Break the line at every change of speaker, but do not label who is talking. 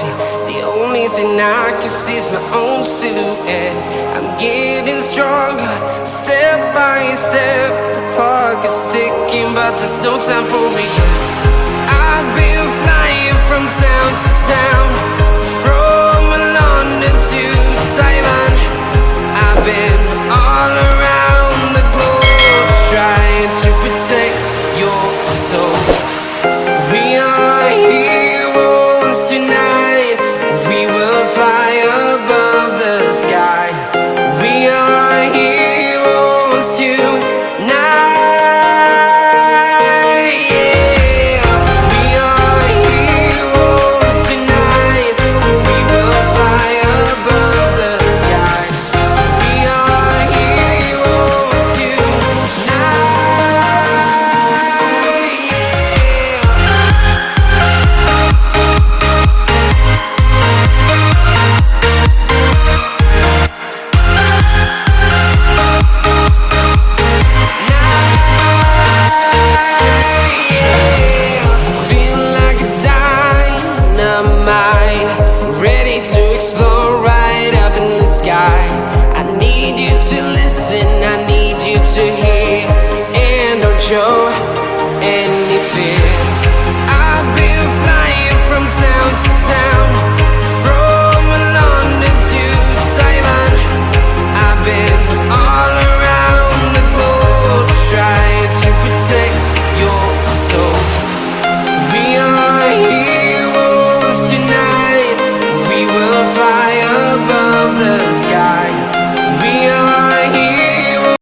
reality. The only thing I can see is my own silhouette. I'm getting stronger, step by step. The clock is ticking, but there's no time for regrets. I've been flying from town to town, from London to Taiwan. I've been all around the globe, trying to protect your soul. We are heroes tonight. We will fly above the sky. We are heroes tonight. Ready to explore right up in the sky. I need you to listen, I need you to hear, and don't show any fear. I've been flying from town to town, from London to Taiwan. I've been all around the globe, trying to protect your soul. We are heroes tonight. We will fly above the sky.